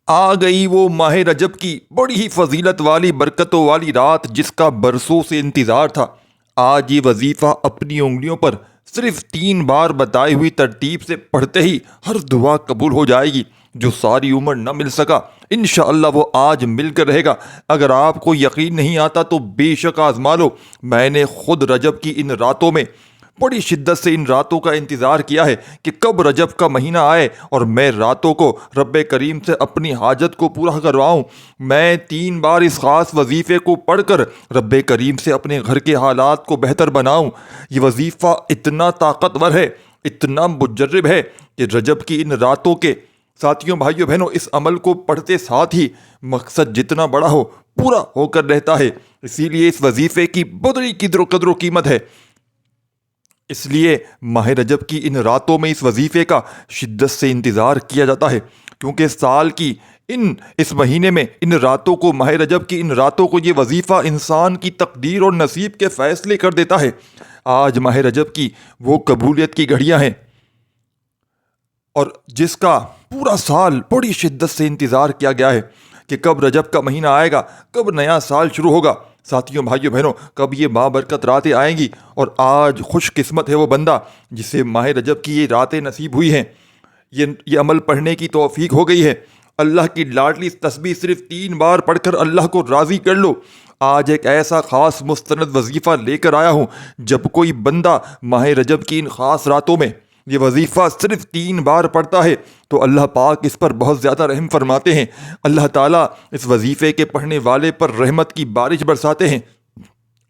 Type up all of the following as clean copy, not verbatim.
آ گئی وہ ماہ رجب کی بڑی ہی فضیلت والی برکتوں والی رات جس کا برسوں سے انتظار تھا۔ آج یہ وظیفہ اپنی انگلیوں پر صرف 3 بار بتائی ہوئی ترتیب سے پڑھتے ہی ہر دعا قبول ہو جائے گی۔ جو ساری عمر نہ مل سکا انشاءاللہ وہ آج مل کر رہے گا۔ اگر آپ کو یقین نہیں آتا تو بے شک آزما لو۔ میں نے خود رجب کی ان راتوں میں بڑی شدت سے ان راتوں کا انتظار کیا ہے کہ کب رجب کا مہینہ آئے اور میں راتوں کو رب کریم سے اپنی حاجت کو پورا کرواؤں۔ میں 3 بار اس خاص وظیفے کو پڑھ کر رب کریم سے اپنے گھر کے حالات کو بہتر بناؤں۔ یہ وظیفہ اتنا طاقتور ہے، اتنا مجرب ہے کہ رجب کی ان راتوں کے ساتھیوں بھائیوں بہنوں اس عمل کو پڑھتے ساتھ ہی مقصد جتنا بڑا ہو پورا ہو کر رہتا ہے۔ اسی لیے اس وظیفے کی بڑی قدر و قیمت ہے۔ اس لیے ماہ رجب کی ان راتوں میں اس وظیفے کا شدت سے انتظار کیا جاتا ہے، کیونکہ سال کی اس مہینے میں ان راتوں کو، ماہ رجب کی ان راتوں کو، یہ وظیفہ انسان کی تقدیر اور نصیب کے فیصلے کر دیتا ہے۔ آج ماہ رجب کی وہ قبولیت کی گھڑیاں ہیں اور جس کا پورا سال بڑی شدت سے انتظار کیا گیا ہے کہ کب رجب کا مہینہ آئے گا، کب نیا سال شروع ہوگا۔ ساتھیوں بھائیوں بہنوں، کب یہ بابرکت راتیں آئیں گی، اور آج خوش قسمت ہے وہ بندہ جسے ماہ رجب کی یہ راتیں نصیب ہوئی ہیں، یہ عمل پڑھنے کی توفیق ہو گئی ہے۔ اللہ کی لاڈلی تسبیح صرف 3 بار پڑھ کر اللہ کو راضی کر لو۔ آج ایک ایسا خاص مستند وظیفہ لے کر آیا ہوں، جب کوئی بندہ ماہ رجب کی ان خاص راتوں میں یہ وظیفہ صرف 3 بار پڑھتا ہے تو اللہ پاک اس پر بہت زیادہ رحم فرماتے ہیں۔ اللہ تعالیٰ اس وظیفے کے پڑھنے والے پر رحمت کی بارش برساتے ہیں،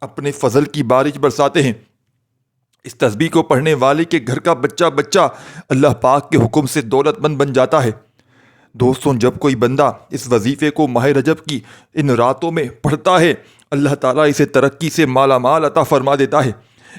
اپنے فضل کی بارش برساتے ہیں۔ اس تسبیح کو پڑھنے والے کے گھر کا بچہ اللہ پاک کے حکم سے دولت مند بن جاتا ہے۔ دوستوں، جب کوئی بندہ اس وظیفے کو ماہ رجب کی ان راتوں میں پڑھتا ہے، اللہ تعالیٰ اسے ترقی سے مالا مال عطا فرما دیتا ہے،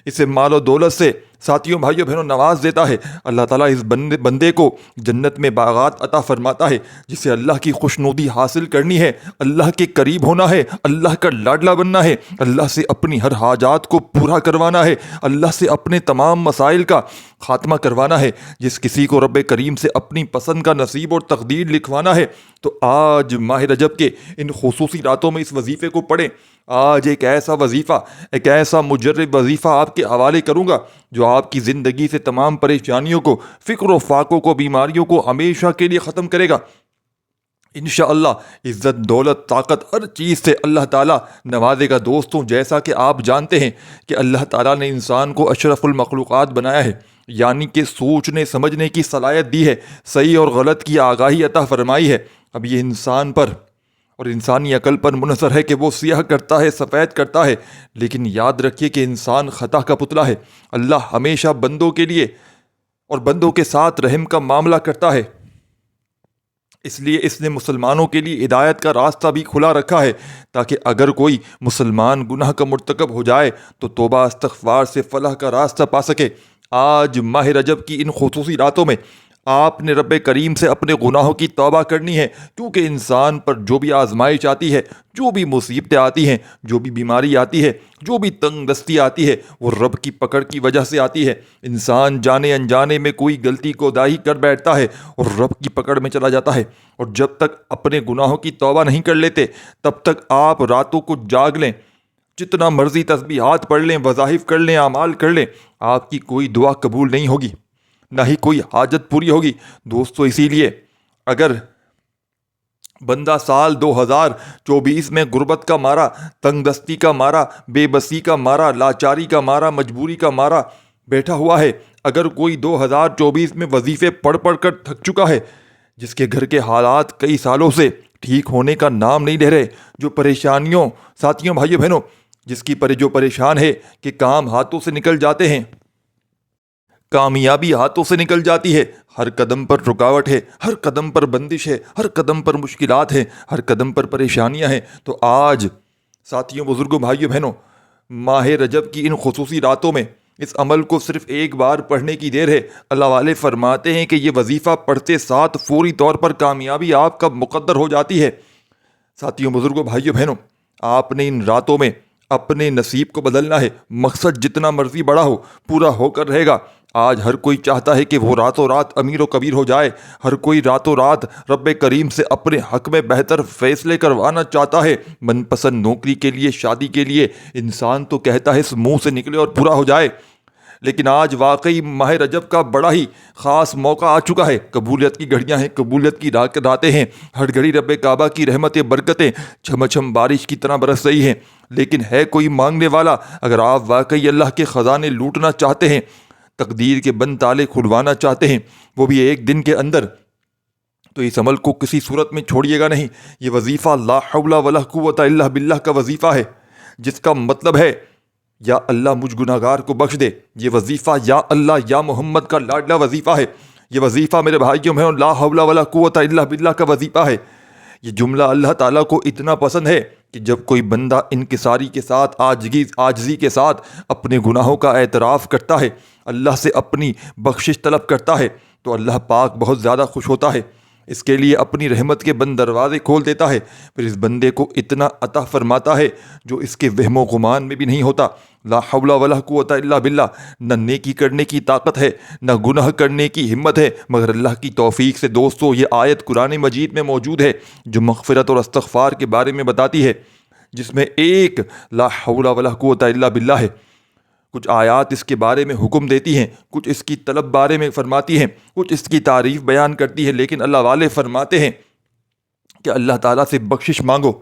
اسے مال و دولت سے ساتھیوں بھائیوں بہنوں نواز دیتا ہے۔ اللہ تعالیٰ اس بندے کو جنت میں باغات عطا فرماتا ہے۔ جسے اللہ کی خوشنودی حاصل کرنی ہے، اللہ کے قریب ہونا ہے، اللہ کا لاڈلا بننا ہے، اللہ سے اپنی ہر حاجات کو پورا کروانا ہے، اللہ سے اپنے تمام مسائل کا خاتمہ کروانا ہے، جس کسی کو رب کریم سے اپنی پسند کا نصیب اور تقدیر لکھوانا ہے تو آج ماہ رجب کے ان خصوصی راتوں میں اس وظیفے کو پڑھیں۔ آج ایک ایسا وظیفہ، ایک ایسا مجرب وظیفہ آپ کے حوالے کروں گا جو آپ کی زندگی سے تمام پریشانیوں کو، فکر و فاقوں کو، بیماریوں کو ہمیشہ کے لیے ختم کرے گا۔ انشاءاللہ عزت، دولت، طاقت، ہر چیز سے اللہ تعالیٰ نوازے گا۔ دوستوں، جیسا کہ آپ جانتے ہیں کہ اللہ تعالیٰ نے انسان کو اشرف المخلوقات بنایا ہے، یعنی کہ سوچنے سمجھنے کی صلاحیت دی ہے، صحیح اور غلط کی آگاہی عطا فرمائی ہے۔ اب یہ انسان پر اور انسانی عقل پر منحصر ہے کہ وہ سیاہ کرتا ہے، سفید کرتا ہے، لیکن یاد رکھیے کہ انسان خطا کا پتلا ہے۔ اللہ ہمیشہ بندوں کے لیے اور بندوں کے ساتھ رحم کا معاملہ کرتا ہے، اس لیے اس نے مسلمانوں کے لیے ہدایت کا راستہ بھی کھلا رکھا ہے، تاکہ اگر کوئی مسلمان گناہ کا مرتکب ہو جائے تو توبہ استغفار سے فلاح کا راستہ پا سکے۔ آج ماہ رجب کی ان خصوصی راتوں میں آپ نے رب کریم سے اپنے گناہوں کی توبہ کرنی ہے، کیونکہ انسان پر جو بھی آزمائش آتی ہے، جو بھی مصیبتیں آتی ہیں، جو بھی بیماری آتی ہے، جو بھی تنگ دستی آتی ہے، وہ رب کی پکڑ کی وجہ سے آتی ہے۔ انسان جانے انجانے میں کوئی غلطی کوتاہی کر بیٹھتا ہے اور رب کی پکڑ میں چلا جاتا ہے، اور جب تک اپنے گناہوں کی توبہ نہیں کر لیتے تب تک آپ راتوں کو جاگ لیں، جتنا مرضی تسبیحات پڑھ لیں، وظائف کر لیں، اعمال کر لیں، آپ کی کوئی دعا قبول نہیں ہوگی، نہ ہی کوئی حاجت پوری ہوگی۔ دوستو، اسی لیے اگر بندہ سال 2024 میں غربت کا مارا، تنگ دستی کا مارا، بے بسی کا مارا، لاچاری کا مارا، مجبوری کا مارا بیٹھا ہوا ہے، اگر کوئی 2024 میں وظیفے پڑھ کر تھک چکا ہے، جس کے گھر کے حالات کئی سالوں سے ٹھیک ہونے کا نام نہیں لے رہے، جو پریشانیوں، ساتھیوں بھائیوں بہنوں، جو پریشان ہے کہ کام ہاتھوں سے نکل جاتے ہیں، کامیابی ہاتھوں سے نکل جاتی ہے، ہر قدم پر رکاوٹ ہے، ہر قدم پر بندش ہے، ہر قدم پر مشکلات ہیں، ہر قدم پر پریشانیاں ہیں، تو آج ساتھیوں، بزرگوں، بھائیوں بہنوں، ماہ رجب کی ان خصوصی راتوں میں اس عمل کو صرف 1 بار پڑھنے کی دیر ہے۔ اللہ والے فرماتے ہیں کہ یہ وظیفہ پڑھتے ساتھ فوری طور پر کامیابی آپ کا مقدر ہو جاتی ہے۔ ساتھیوں، بزرگوں، بھائیوں بہنوں، آپ نے ان راتوں میں اپنے نصیب کو بدلنا ہے۔ مقصد جتنا مرضی بڑا ہو پورا ہو کر رہے گا۔ آج ہر کوئی چاہتا ہے کہ وہ راتوں رات امیر و کبیر ہو جائے، ہر کوئی راتوں رات رب کریم سے اپنے حق میں بہتر فیصلے کروانا چاہتا ہے۔ من پسند نوکری کے لیے، شادی کے لیے انسان تو کہتا ہے اس منہ سے نکلے اور پورا ہو جائے، لیکن آج واقعی ماہ رجب کا بڑا ہی خاص موقع آ چکا ہے۔ قبولیت کی گھڑیاں ہیں، قبولیت کی راتیں ہیں، ہر گھڑی رب کعبہ کی رحمتیں برکتیں چھم چھم بارش کی طرح برس رہی ہیں، لیکن ہے کوئی مانگنے والا؟ اگر آپ واقعی اللہ کے خزانے لوٹنا چاہتے ہیں، تقدیر کے بند تالے کھلوانا چاہتے ہیں، وہ بھی ایک دن کے اندر، تو اس عمل کو کسی صورت میں چھوڑیے گا نہیں۔ یہ وظیفہ لا حول ولا قوت الا باللہ کا وظیفہ ہے، جس کا مطلب ہے یا اللہ مجھ گناہگار کو بخش دے۔ یہ وظیفہ یا اللہ یا محمد کا لاڈلا وظیفہ ہے۔ یہ وظیفہ میرے بھائیوں میں لا حول ولا قوت الا باللہ کا وظیفہ ہے۔ یہ جملہ اللہ تعالیٰ کو اتنا پسند ہے کہ جب کوئی بندہ انکساری کے ساتھ، عاجزی کے ساتھ اپنے گناہوں کا اعتراف کرتا ہے، اللہ سے اپنی بخشش طلب کرتا ہے، تو اللہ پاک بہت زیادہ خوش ہوتا ہے، اس کے لیے اپنی رحمت کے بند دروازے کھول دیتا ہے، پھر اس بندے کو اتنا عطا فرماتا ہے جو اس کے وہم و گمان میں بھی نہیں ہوتا۔ لا حول ولا قوت الا باللہ، نہ نیکی کرنے کی طاقت ہے، نہ گناہ کرنے کی ہمت ہے، مگر اللہ کی توفیق سے۔ دوستو، یہ آیت قرآن مجید میں موجود ہے جو مغفرت اور استغفار کے بارے میں بتاتی ہے، جس میں ایک لا حول ولا قوت الا باللہ ہے۔ کچھ آیات اس کے بارے میں حکم دیتی ہیں، کچھ اس کی طلب بارے میں فرماتی ہیں، کچھ اس کی تعریف بیان کرتی ہے، لیکن اللہ والے فرماتے ہیں کہ اللہ تعالیٰ سے بخشش مانگو،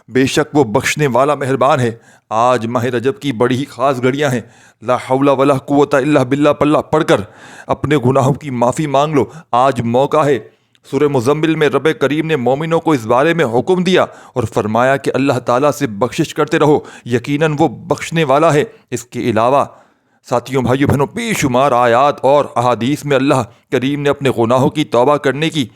بے شک وہ بخشنے والا مہربان ہے۔ آج ماہ رجب کی بڑی ہی خاص گھڑیاں ہیں، لا حول ولا قوت الا باللہ پڑھ کر اپنے گناہوں کی معافی مانگ لو۔ آج موقع ہے۔ سورہ مزمل میں رب کریم نے مومنوں کو اس بارے میں حکم دیا اور فرمایا کہ اللہ تعالیٰ سے بخشش کرتے رہو، یقیناً وہ بخشنے والا ہے۔ اس کے علاوہ ساتھیوں، بھائیوں، بہنوں، بے شمار آیات اور احادیث میں اللہ کریم نے اپنے گناہوں کی توبہ کرنے کی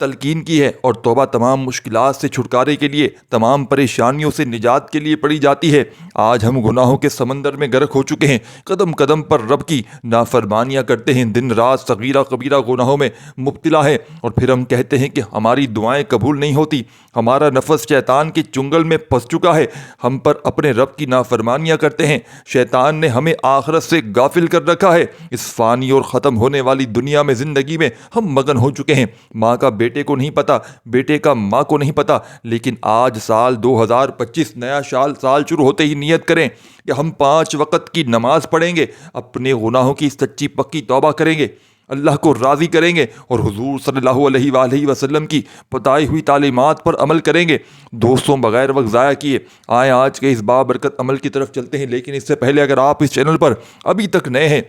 تلقین کی ہے، اور توبہ تمام مشکلات سے چھٹکارے کے لیے، تمام پریشانیوں سے نجات کے لیے پڑھی جاتی ہے۔ آج ہم گناہوں کے سمندر میں غرق ہو چکے ہیں، قدم قدم پر رب کی نافرمانیاں کرتے ہیں، دن رات صغیرہ کبیرہ گناہوں میں مبتلا ہے، اور پھر ہم کہتے ہیں کہ ہماری دعائیں قبول نہیں ہوتی، ہمارا نفس شیطان کے چنگل میں پھنس چکا ہے، ہم پر اپنے رب کی نافرمانیاں کرتے ہیں، شیطان نے ہمیں آخرت سے غافل کر رکھا ہے۔ اس فانی اور ختم ہونے والی دنیا میں، زندگی میں ہم مگن ہو چکے ہیں۔ ماں کا بیٹے کو نہیں پتا، بیٹے کا ماں کو نہیں پتا، لیکن آج سال 2025 نیا سال شروع ہوتے ہی نیت کریں کہ ہم 5 وقت کی نماز پڑھیں گے، اپنے گناہوں کی سچی پکی توبہ کریں گے، اللہ کو راضی کریں گے، اور حضور صلی اللہ علیہ وآلہ وسلم کی بتائی ہوئی تعلیمات پر عمل کریں گے۔ دوستوں، بغیر وقت ضائع کیے آئیں آج کے اس بابرکت عمل کی طرف چلتے ہیں، لیکن اس سے پہلے اگر آپ اس چینل پر ابھی تک نئے ہیں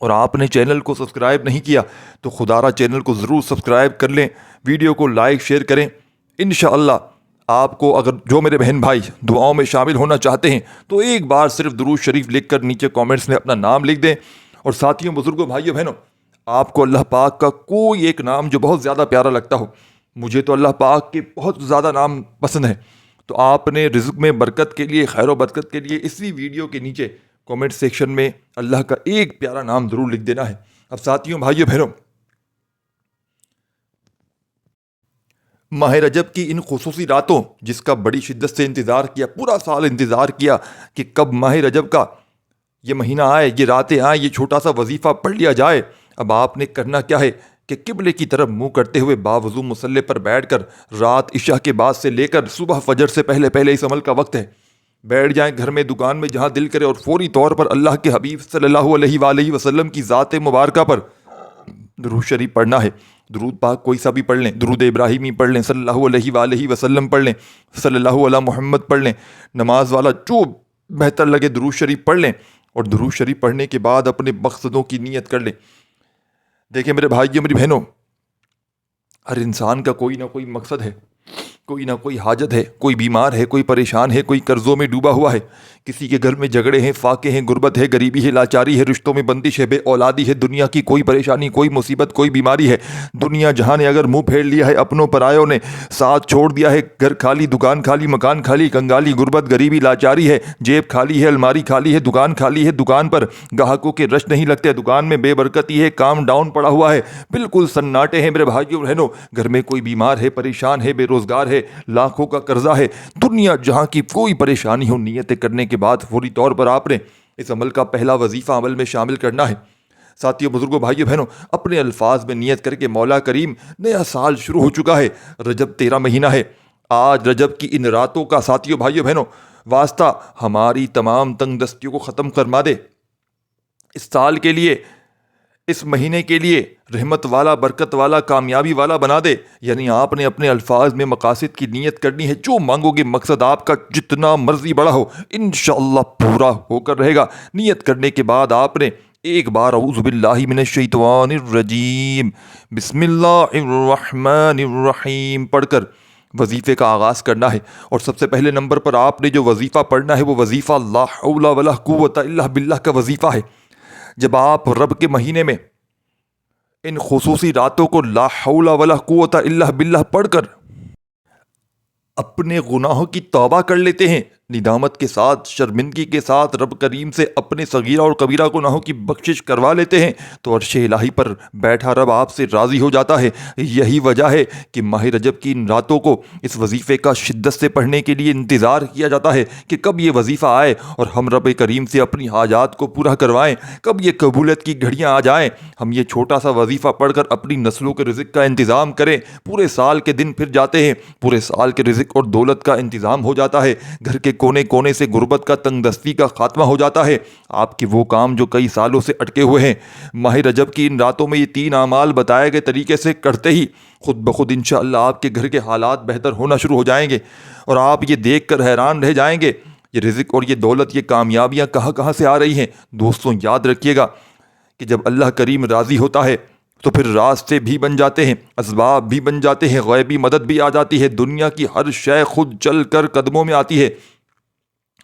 اور آپ نے چینل کو سبسکرائب نہیں کیا تو خدارہ چینل کو ضرور سبسکرائب کر لیں، ویڈیو کو لائک شیئر کریں۔ انشاءاللہ آپ کو، اگر جو میرے بہن بھائی دعاؤں میں شامل ہونا چاہتے ہیں تو ایک بار صرف درود شریف لکھ کر نیچے کامنٹس میں اپنا نام لکھ دیں۔ اور ساتھیوں، بزرگوں، بھائیوں، بہنوں، آپ کو اللہ پاک کا کوئی ایک نام جو بہت زیادہ پیارا لگتا ہو، مجھے تو اللہ پاک کے بہت زیادہ نام پسند ہیں، تو آپ نے رزق میں برکت کے لیے، خیر و برکت کے لیے اسی ویڈیو کے نیچے کامنٹ سیکشن میں اللہ کا ایک پیارا نام ضرور لکھ دینا ہے۔ اب ساتھیوں، بھائیوں، بہنوں، ماہ رجب کی ان خصوصی راتوں، جس کا بڑی شدت سے انتظار کیا، پورا سال انتظار کیا کہ کب ماہ رجب کا یہ مہینہ آئے، یہ راتیں آئیں، یہ چھوٹا سا وظیفہ پڑھ لیا جائے۔ اب آپ نے کرنا کیا ہے کہ قبلے کی طرف منہ کرتے ہوئے باوضو مصلی پر بیٹھ کر رات عشاء کے بعد سے لے کر صبح فجر سے پہلے اس عمل کا وقت ہے، بیٹھ جائیں گھر میں، دکان میں، جہاں دل کرے، اور فوری طور پر اللہ کے حبیب صلی اللہ علیہ وآلہ وسلم کی ذات مبارکہ پر درود شریف پڑھنا ہے۔ درود پاک کوئی سا بھی پڑھ لیں، درود ابراہیمی پڑھ لیں، صلی اللہ علیہ وآلہ وسلم پڑھ لیں، صلی اللہ علیہ محمد پڑھ لیں، نماز والا جو بہتر لگے درود شریف پڑھ لیں، اور درود شریف پڑھنے کے بعد اپنے مقصدوں کی نیت کر لیں۔ دیکھیں میرے بھائیوں، میری بہنوں، ہر انسان کا کوئی نہ کوئی مقصد ہے، کوئی نہ کوئی حاجت ہے، کوئی بیمار ہے، کوئی پریشان ہے، کوئی قرضوں میں ڈوبا ہوا ہے، کسی کے گھر میں جھگڑے ہیں، فاقے ہیں، غربت ہے، غریبی ہے، لاچاری ہے، رشتوں میں بندش ہے، بے اولادی ہے، دنیا کی کوئی پریشانی، کوئی مصیبت، کوئی بیماری ہے۔ دنیا جہاں نے اگر منہ پھیر لیا ہے، اپنوں پرایوں نے ساتھ چھوڑ دیا ہے، گھر خالی، دکان خالی، مکان خالی، کنگالی، غربت، غریبی، لاچاری ہے، جیب خالی ہے، الماری خالی ہے، دکان خالی ہے، دکان پر گاہکوں کے رش نہیں لگتے، دکان میں بے برکتی ہے، کام ڈاؤن پڑا ہوا ہے، بالکل سناٹے ہیں میرے بھائیوں بہنوں، گھر میں کوئی بیمار ہے، پریشان ہے، بے روزگار ہے، لاکھوں کا قرضہ ہے، دنیا جہاں کی کوئی پریشانی ہو، نیتیں کرنے کے بعد فوری طور پر آپ نے اس عمل کا پہلا وظیفہ عمل میں شامل کرنا ہے۔ ساتھیوں، بزرگوں، بھائیوں، بہنوں، اپنے الفاظ میں نیت کر کے مولا کریم نیا سال شروع ہو چکا ہے۔ رجب 13 مہینہ ہے۔ آج رجب کی ان راتوں کا ساتھیوں، بھائیوں، بہنوں، واسطہ ہماری تمام تنگ دستیوں کو ختم فرما دے، اس سال کے لیے، اس مہینے کے لیے رحمت والا، برکت والا، کامیابی والا بنا دے۔ یعنی آپ نے اپنے الفاظ میں مقاصد کی نیت کرنی ہے، جو مانگو گے مقصد آپ کا جتنا مرضی بڑا ہو انشاءاللہ پورا ہو کر رہے گا۔ نیت کرنے کے بعد آپ نے ایک بار اعوذ باللہ من الشیطان الرجیم بسم اللہ الرحمن الرحیم پڑھ کر وظیفے کا آغاز کرنا ہے۔ اور سب سے پہلے نمبر پر آپ نے جو وظیفہ پڑھنا ہے وہ وظیفہ لا حول ولا قوت الا باللہ کا وظیفہ ہے۔ جب آپ رب کے مہینے میں ان خصوصی راتوں کو لا حول ولا قوت الا باللہ پڑھ کر اپنے گناہوں کی توبہ کر لیتے ہیں، ندامت کے ساتھ، شرمندگی کے ساتھ رب کریم سے اپنے صغیرہ اور کبیرہ گناہوں کی بخشش کروا لیتے ہیں، تو عرش الہی پر بیٹھا رب آپ سے راضی ہو جاتا ہے۔ یہی وجہ ہے کہ ماہ رجب کی ان راتوں کو اس وظیفے کا شدت سے پڑھنے کے لیے انتظار کیا جاتا ہے کہ کب یہ وظیفہ آئے اور ہم رب کریم سے اپنی حاجات کو پورا کروائیں، کب یہ قبولیت کی گھڑیاں آ جائیں، ہم یہ چھوٹا سا وظیفہ پڑھ کر اپنی نسلوں کے رزق کا انتظام کریں۔ پورے سال کے دن پھر جاتے ہیں، پورے سال کے رزق اور دولت کا انتظام ہو جاتا ہے، گھر کے کونے کونے سے غربت کا، تنگ دستی کا خاتمہ ہو جاتا ہے۔ آپ کے وہ کام جو کئی سالوں سے اٹکے ہوئے ہیں، ماہ رجب کی ان راتوں میں یہ 3 اعمال بتائے گئے طریقے سے کرتے ہی خود بخود انشاءاللہ آپ کے گھر کے حالات بہتر ہونا شروع ہو جائیں گے، اور آپ یہ دیکھ کر حیران رہ جائیں گے یہ رزق اور یہ دولت، یہ کامیابیاں کہاں کہاں سے آ رہی ہیں۔ دوستوں، یاد رکھیے گا کہ جب اللہ کریم راضی ہوتا ہے تو پھر راستے بھی بن جاتے ہیں، اسباب بھی بن جاتے ہیں، غیبی مدد بھی آ جاتی ہے، دنیا کی ہر شے خود چل کر قدموں میں آتی ہے۔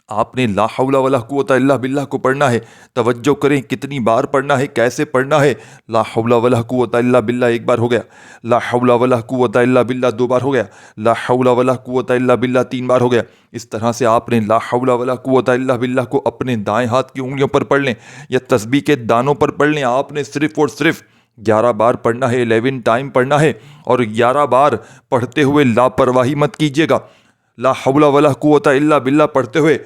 آپ نے لا حول ولا قوت الا باللہ کو پڑھنا ہے۔ توجہ کریں کتنی بار پڑھنا ہے، کیسے پڑھنا ہے۔ لا حول ولا قوت الا باللہ 1 بار ہو گیا، لا حول ولا قوت الا باللہ 2 بار ہو گیا، لا حول ولا قوت الا باللہ 3 بار ہو گیا۔ اس طرح سے آپ نے لا حول ولا قوت الا باللہ کو اپنے دائیں ہاتھ کی انگلیوں پر پڑھ لیں یا تسبیح کے دانوں پر پڑھ لیں۔ آپ نے صرف اور صرف 11 بار پڑھنا ہے، 11 ٹائم پڑھنا ہے، اور 11 بار پڑھتے ہوئے لاپرواہی مت کیجیے گا۔ لا حول ولا قوت الا باللہ پڑھتے ہوئے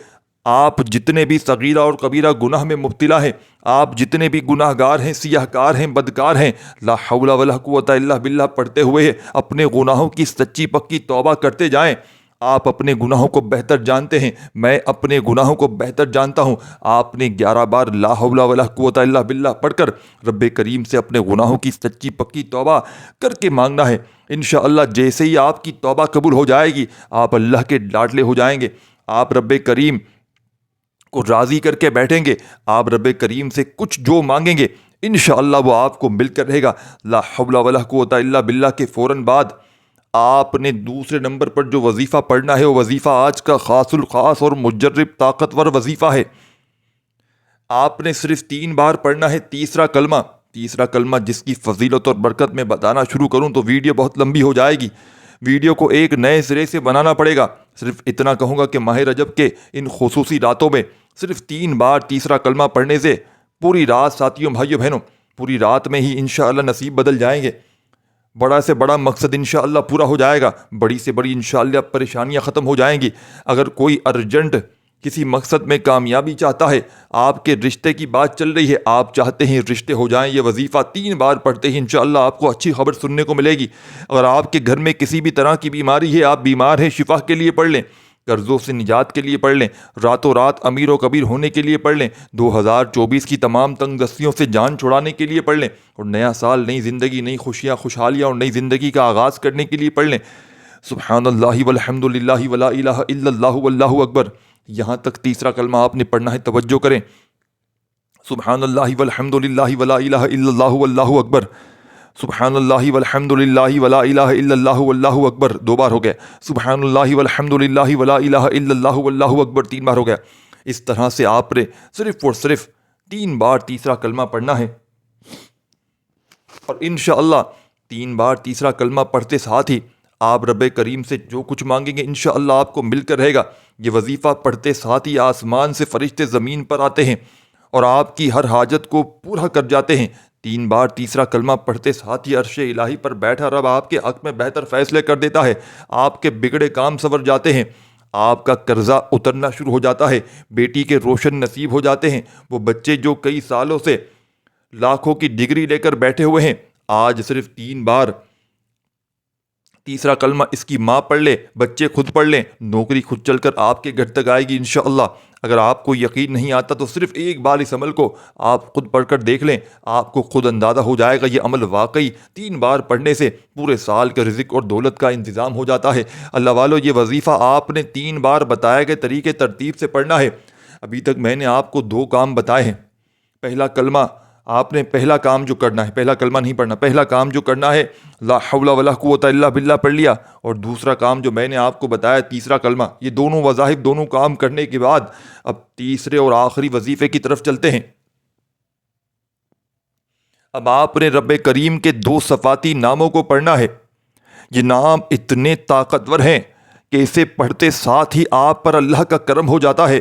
آپ جتنے بھی صغیرہ اور کبیرہ گناہ میں مبتلا ہیں، آپ جتنے بھی گناہ گار ہیں، سیاہ کار ہیں، بدکار ہیں، لا حول ولا قوت الا باللہ پڑھتے ہوئے اپنے گناہوں کی سچی پکی توبہ کرتے جائیں۔ آپ اپنے گناہوں کو بہتر جانتے ہیں، میں اپنے گناہوں کو بہتر جانتا ہوں۔ آپ نے 11 بار لا حول ولا قوت الا باللہ پڑھ کر رب کریم سے اپنے گناہوں کی سچی پکی توبہ کر کے مانگنا ہے۔ انشاءاللہ جیسے ہی آپ کی توبہ قبول ہو جائے گی، آپ اللہ کے لاڈلے ہو جائیں گے، آپ رب کریم کو راضی کر کے بیٹھیں گے، آپ رب کریم سے کچھ جو مانگیں گے انشاءاللہ وہ آپ کو مل کر رہے گا۔ لا حول ولا قوت الا باللہ کے فوراً بعد آپ نے دوسرے نمبر پر جو وظیفہ پڑھنا ہے وہ وظیفہ آج کا خاص الخاص اور مجرب طاقتور وظیفہ ہے۔ آپ نے صرف 3 بار پڑھنا ہے تیسرا کلمہ جس کی فضیلت اور برکت میں بتانا شروع کروں تو ویڈیو بہت لمبی ہو جائے گی، ویڈیو کو ایک نئے سرے سے بنانا پڑے گا۔ صرف اتنا کہوں گا کہ ماہ رجب کے ان خصوصی راتوں میں صرف 3 بار تیسرا کلمہ پڑھنے سے پوری رات، ساتھیوں، بھائیوں، بہنوں، پوری رات میں ہی انشاءاللہ نصیب بدل جائیں گے، بڑا سے بڑا مقصد انشاءاللہ پورا ہو جائے گا، بڑی سے بڑی انشاءاللہ پریشانیاں ختم ہو جائیں گی۔ اگر کوئی ارجنٹ کسی مقصد میں کامیابی چاہتا ہے، آپ کے رشتے کی بات چل رہی ہے، آپ چاہتے ہیں رشتے ہو جائیں، یہ وظیفہ 3 بار پڑھتے ہی انشاءاللہ آپ کو اچھی خبر سننے کو ملے گی۔ اگر آپ کے گھر میں کسی بھی طرح کی بیماری ہے، آپ بیمار ہیں، شفا کے لیے پڑھ لیں، قرضوں سے نجات کے لیے پڑھ لیں، راتوں رات امیر و کبیر ہونے کے لیے پڑھ لیں، 2024 کی تمام تنگ دستیوں سے جان چھڑانے کے لیے پڑھ لیں، اور نیا سال، نئی زندگی، نئی خوشیاں، خوشحالیاں اور نئی زندگی کا آغاز کرنے کے لیے پڑھ لیں۔ سبحان اللہ والحمد للہ ولا الہ الا اللہ واللہ اکبر، یہاں تک تیسرا کلمہ آپ نے پڑھنا ہے، توجہ کریں۔ سبحان اللہ والحمد للہ ولا الہ الا اللہ واللہ اکبر، سبحان اللہ والحمد للہ ولا الہ الا اللہ واللہ اکبر 2 بار ہو گیا، سبحان اللہ والحمد للہ ولا الہ الا اللہ واللہ اکبر 3 بار ہو گیا۔ اس طرح سے آپ نے صرف اور صرف 3 بار تیسرا کلمہ پڑھنا ہے، اور انشاءاللہ 3 بار تیسرا کلمہ پڑھتے ساتھ ہی آپ رب کریم سے جو کچھ مانگیں گے انشاءاللہ آپ کو مل کر رہے گا۔ یہ وظیفہ پڑھتے ساتھ ہی آسمان سے فرشتے زمین پر آتے ہیں اور آپ کی ہر حاجت کو پورا کر جاتے ہیں۔ 3 بار تیسرا کلمہ پڑھتے ساتھ ہی عرش الہی پر بیٹھا رب آپ کے حق میں بہتر فیصلے کر دیتا ہے، آپ کے بگڑے کام سنور جاتے ہیں، آپ کا قرضہ اترنا شروع ہو جاتا ہے، بیٹی کے روشن نصیب ہو جاتے ہیں، وہ بچے جو کئی سالوں سے لاکھوں کی ڈگری لے کر بیٹھے ہوئے ہیں، آج صرف 3 بار تیسرا کلمہ اس کی ماں پڑھ لے، بچے خود پڑھ لیں، نوکری خود چل کر آپ کے گھر تک آئے گی انشاءاللہ۔ اگر آپ کو یقین نہیں آتا تو صرف ایک بار اس عمل کو آپ خود پڑھ کر دیکھ لیں، آپ کو خود اندازہ ہو جائے گا یہ عمل واقعی 3 بار پڑھنے سے پورے سال کے رزق اور دولت کا انتظام ہو جاتا ہے۔ اللہ والو، یہ وظیفہ آپ نے 3 بار بتائے گئے طریقے ترتیب سے پڑھنا ہے۔ ابھی تک میں نے آپ کو 2 کام بتائے ہیں۔ پہلا کلمہ آپ نے پہلا کام جو کرنا ہے، پہلا کلمہ نہیں پڑھنا، پہلا کام جو کرنا ہے لا حول ولا قوت الا باللہ پڑھ لیا، اور دوسرا کام جو میں نے آپ کو بتایا تیسرا کلمہ، یہ دونوں وظائف دونوں کام کرنے کے بعد اب تیسرے اور آخری وظیفے کی طرف چلتے ہیں۔ اب آپ نے رب کریم کے 2 صفاتی ناموں کو پڑھنا ہے۔ یہ نام اتنے طاقتور ہیں کہ اسے پڑھتے ساتھ ہی آپ پر اللہ کا کرم ہو جاتا ہے۔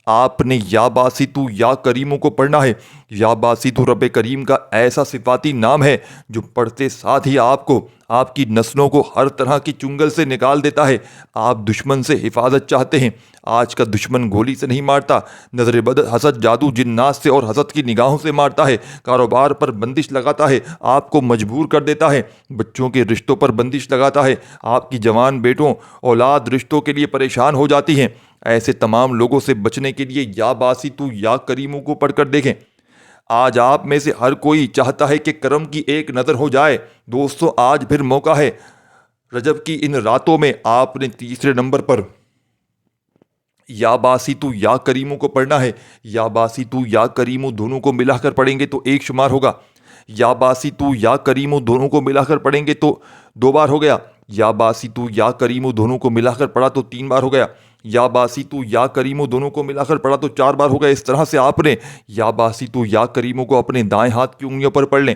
آپ نے یا باسطو یا کریمو کو پڑھنا ہے۔ یا باسطو رب کریم کا ایسا صفاتی نام ہے جو پڑھتے ساتھ ہی آپ کو، آپ کی نسلوں کو ہر طرح کی چنگل سے نکال دیتا ہے۔ آپ دشمن سے حفاظت چاہتے ہیں، آج کا دشمن گولی سے نہیں مارتا، نظر بد، حسد، جادو، جنات سے اور حسد کی نگاہوں سے مارتا ہے، کاروبار پر بندش لگاتا ہے، آپ کو مجبور کر دیتا ہے، بچوں کے رشتوں پر بندش لگاتا ہے، آپ کی جوان بیٹوں اولاد رشتوں کے لیے پریشان ہو جاتی ہیں۔ ایسے تمام لوگوں سے بچنے کے لیے یا باسطو یا کریمو کو پڑھ کر دیکھیں۔ آج آپ میں سے ہر کوئی چاہتا ہے کہ کرم کی ایک نظر ہو جائے۔ دوستو، آج پھر موقع ہے۔ رجب کی ان راتوں میں آپ نے تیسرے نمبر پر یا باسطو یا کریمو کو پڑھنا ہے۔ یا باسطو یا کریمو دونوں کو ملا کر پڑھیں گے تو 1 شمار ہوگا۔ یا باسطو یا کریمو دونوں کو ملا کر پڑھیں گے تو 2 بار ہو گیا۔ یا باسطو یا کریمو دونوں کو ملا کر پڑھا تو 3 بار ہو گیا۔ یا باسطو یا کریمو دونوں کو ملا کر پڑھا تو 4 بار ہو گیا۔ اس طرح سے آپ نے یا باسطو یا کریمو کو اپنے دائیں ہاتھ کی انگلیوں پر پڑھ لیں،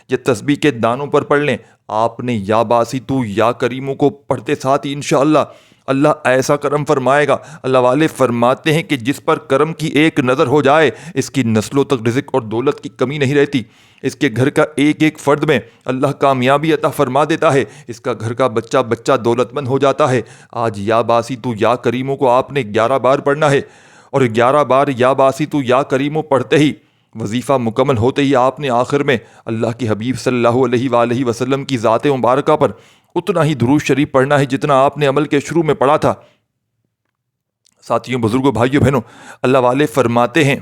یا تسبیح کے دانوں پر پڑھ لیں۔ آپ نے یا باسطو یا کریمو کو پڑھتے ساتھ ہی انشاءاللہ اللہ ایسا کرم فرمائے گا۔ اللہ والے فرماتے ہیں کہ جس پر کرم کی ایک نظر ہو جائے، اس کی نسلوں تک رزق اور دولت کی کمی نہیں رہتی۔ اس کے گھر کا ایک ایک فرد میں اللہ کامیابی عطا فرما دیتا ہے، اس کا گھر کا بچہ بچہ دولت مند ہو جاتا ہے۔ آج یا باسطو یا کریمو کو آپ نے 11 بار پڑھنا ہے، اور 11 بار یا باسطو یا کریمو پڑھتے ہی وظیفہ مکمل ہوتے ہی آپ نے آخر میں اللہ کے حبیب صلی اللہ علیہ وآلہ وسلم کی ذات مبارکہ پر اتنا ہی درود شریف پڑھنا ہے جتنا آپ نے عمل کے شروع میں پڑھا تھا۔ ساتھیوں، بزرگوں، بھائیوں، بہنوں، اللہ والے فرماتے ہیں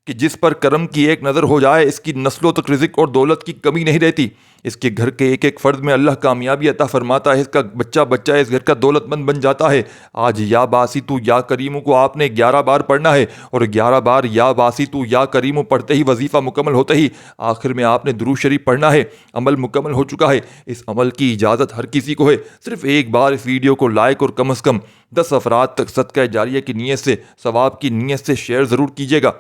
کہ جس پر کرم کی ایک نظر ہو جائے، اس کی نسلوں تک رزق اور دولت کی کمی نہیں رہتی۔ اس کے گھر کے ایک ایک فرد میں اللہ کامیابی عطا فرماتا ہے، اس کا بچہ بچہ اس گھر کا دولت مند بن جاتا ہے۔ آج یا باسطو یا کریمو کو آپ نے 11 بار پڑھنا ہے، اور 11 بار یا باسطو یا کریمو پڑھتے ہی وظیفہ مکمل ہوتے ہی آخر میں آپ نے درود شریف پڑھنا ہے۔ عمل مکمل ہو چکا ہے۔ اس عمل کی اجازت ہر کسی کو ہے، صرف ایک بار اس ویڈیو کو لائک اور کم از کم 10 افراد تک صدقہ جاریہ کی نیت سے، ثواب کی نیت سے شیئر ضرور کیجیے گا۔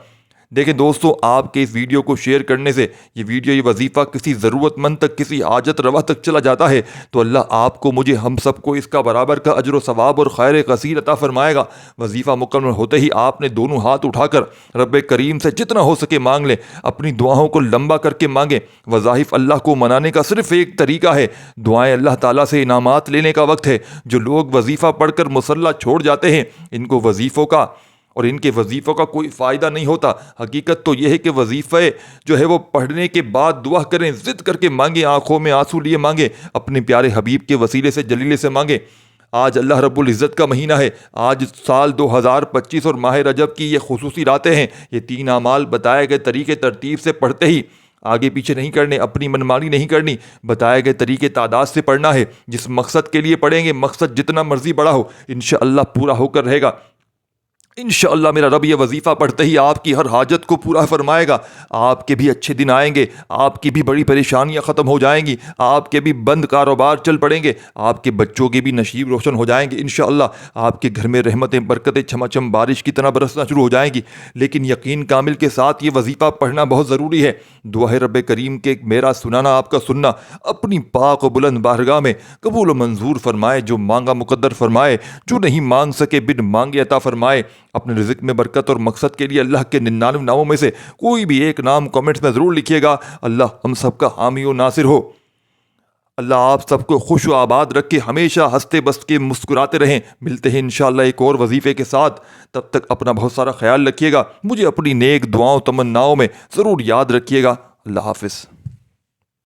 دیکھیں دوستو، آپ کے اس ویڈیو کو شیئر کرنے سے یہ ویڈیو، یہ وظیفہ کسی ضرورت مند تک، کسی حاجت روا تک چلا جاتا ہے تو اللہ آپ کو، مجھے، ہم سب کو اس کا برابر کا اجر و ثواب اور خیر کثیر عطا فرمائے گا۔ وظیفہ مکمل ہوتے ہی آپ نے دونوں ہاتھ اٹھا کر رب کریم سے جتنا ہو سکے مانگ لیں، اپنی دعاؤں کو لمبا کر کے مانگیں۔ وظائف اللہ کو منانے کا صرف ایک طریقہ ہے، دعائیں اللہ تعالیٰ سے انعامات لینے کا وقت ہے۔ جو لوگ وظیفہ پڑھ کر مصلی چھوڑ جاتے ہیں، ان کو وظیفوں کا اور ان کے وظیفوں کا کوئی فائدہ نہیں ہوتا۔ حقیقت تو یہ ہے کہ وظیفے جو ہے وہ پڑھنے کے بعد دعا کریں، ضد کر کے مانگیں، آنکھوں میں آنسو لیے مانگیں، اپنے پیارے حبیب کے وسیلے سے، جلیلے سے مانگیں۔ آج اللہ رب العزت کا مہینہ ہے، آج سال 2025 اور ماہ رجب کی یہ خصوصی راتیں ہیں۔ یہ 3 اعمال بتائے گئے طریقے ترتیب سے پڑھتے ہی، آگے پیچھے نہیں کرنے، اپنی منمانی نہیں کرنی، بتائے گئے طریقے تعداد سے پڑھنا ہے۔ جس مقصد کے لیے پڑھیں گے، مقصد جتنا مرضی بڑا ہو، انشاءاللہ پورا ہو کر رہے گا۔ انشاءاللہ میرا رب یہ وظیفہ پڑھتے ہی آپ کی ہر حاجت کو پورا فرمائے گا۔ آپ کے بھی اچھے دن آئیں گے، آپ کی بھی بڑی پریشانیاں ختم ہو جائیں گی، آپ کے بھی بند کاروبار چل پڑیں گے، آپ کے بچوں کے بھی نصیب روشن ہو جائیں گے۔ انشاءاللہ آپ کے گھر میں رحمتیں، برکتیں چھما چھم بارش کی طرح برسنا شروع ہو جائیں گی۔ لیکن یقین کامل کے ساتھ یہ وظیفہ پڑھنا بہت ضروری ہے۔ دعا ہے رب کریم کے میرا سنانا، آپ کا سننا اپنی پاک و بلند بارگاہ میں قبول و منظور فرمائے، جو مانگا مقدر فرمائے، جو نہیں مانگ سکے بن مانگے عطا فرمائے۔ اپنے رزق میں برکت اور مقصد کے لیے اللہ کے 99 ناموں میں سے کوئی بھی ایک نام کمنٹس میں ضرور لکھیے گا۔ اللہ ہم سب کا حامی و ناصر ہو۔ اللہ آپ سب کو خوش و آباد رکھے، ہمیشہ ہنستے بستے مسکراتے رہیں۔ ملتے ہیں انشاءاللہ ایک اور وظیفے کے ساتھ، تب تک اپنا بہت سارا خیال رکھیے گا، مجھے اپنی نیک دعاؤں تمناؤں میں ضرور یاد رکھیے گا۔ اللہ حافظ۔